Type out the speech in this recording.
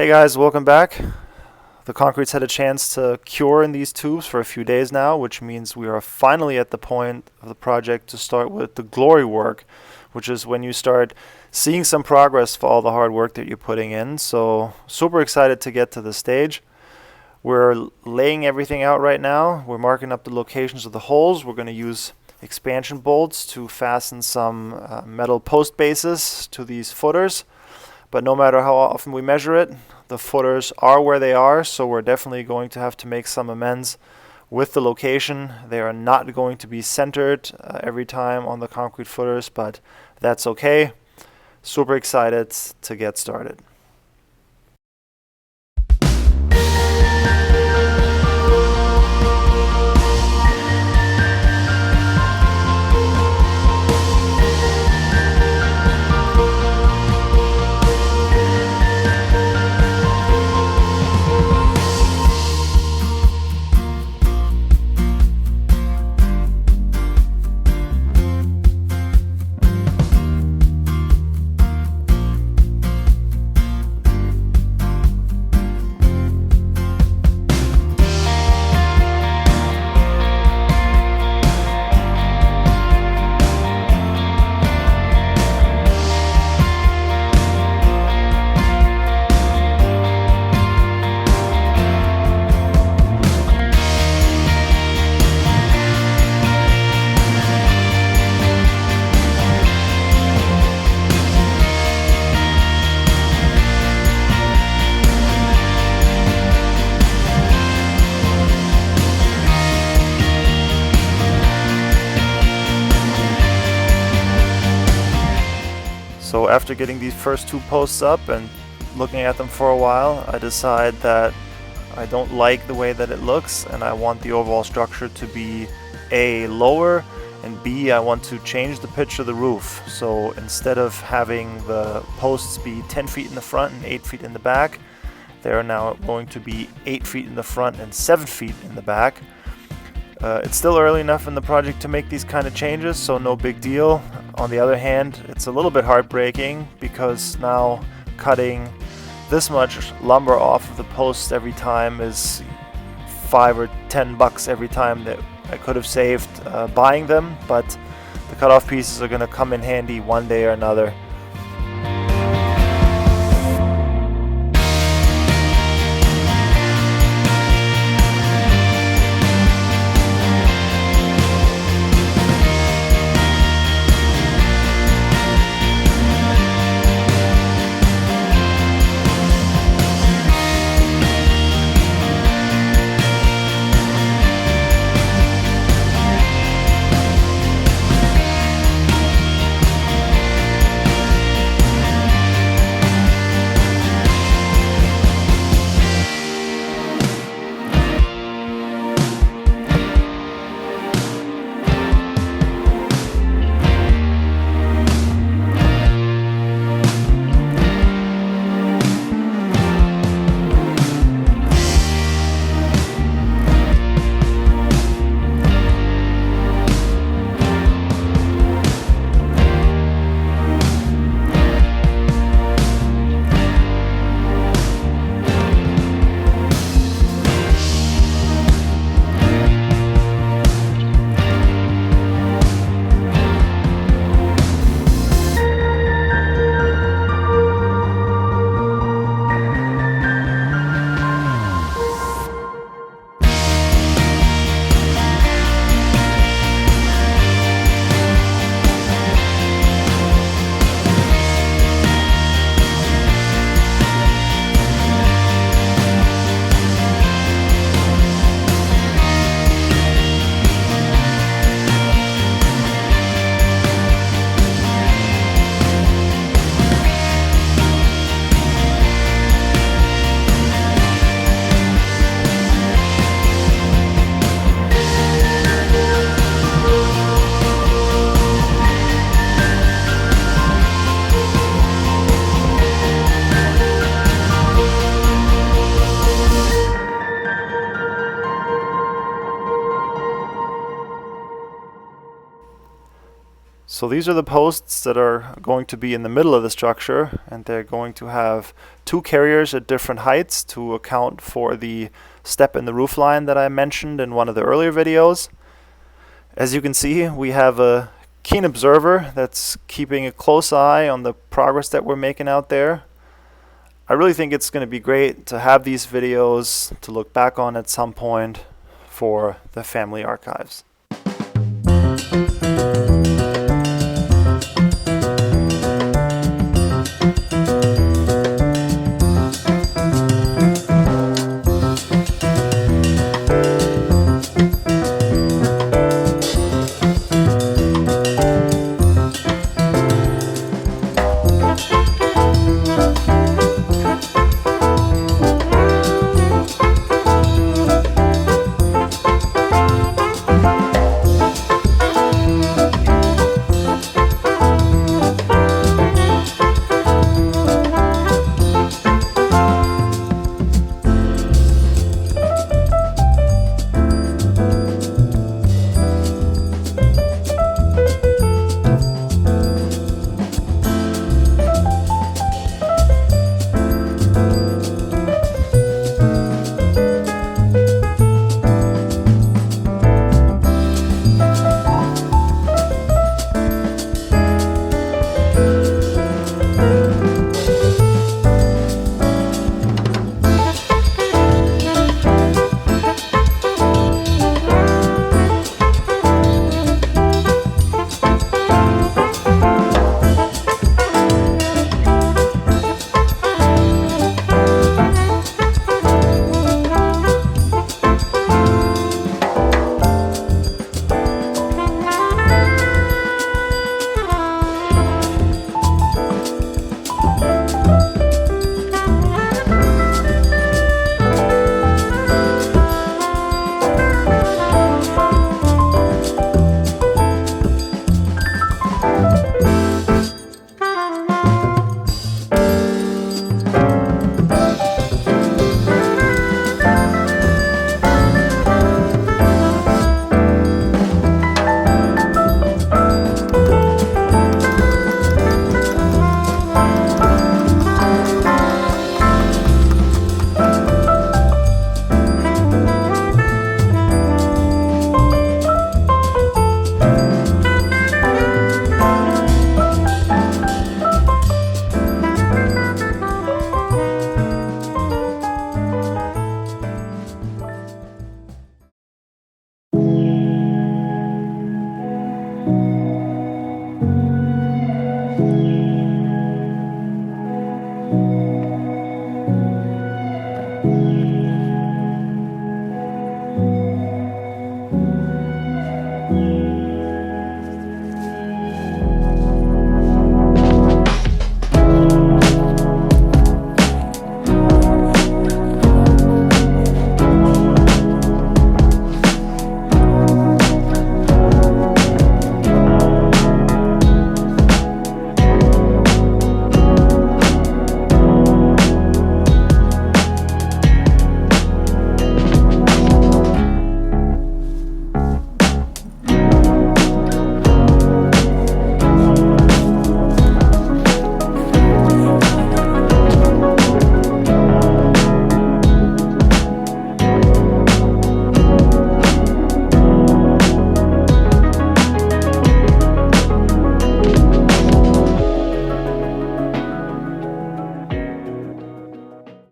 Hey guys, welcome back. The concrete's had a chance to cure in these tubes for a few days now, which means we are finally at the point of the project to start with the glory work, which is when you start seeing some progress for all the hard work that you're putting in. So super excited to get to this stage. We're laying everything out right now. We're marking up the locations of the holes. We're going to use expansion bolts to fasten some metal post bases to these footers. But no matter how often we measure it, the footers are where they are, so we're definitely going to have to make some amends with the location. They are not going to be centered every time on the concrete footers, but that's okay. Super excited to get started. So after getting these first two posts up and looking at them for a while, I decide that I don't like the way that it looks and I want the overall structure to be A, lower, and B, I want to change the pitch of the roof. So instead of having the posts be 10 feet in the front and 8 feet in the back, they are now going to be 8 feet in the front and 7 feet in the back. It's still early enough in the project to make these kind of changes, so no big deal. On the other hand, it's a little bit heartbreaking because now cutting this much lumber off of the posts every time is $5 or $10 every time that I could have saved buying them, but the cut-off pieces are going to come in handy one day or another. So these are the posts that are going to be in the middle of the structure, and they're going to have 2 carriers at different heights to account for the step in the roofline that I mentioned in one of the earlier videos. As you can see, we have a keen observer that's keeping a close eye on the progress that we're making out there. I really think it's going to be great to have these videos to look back on at some point for the family archives.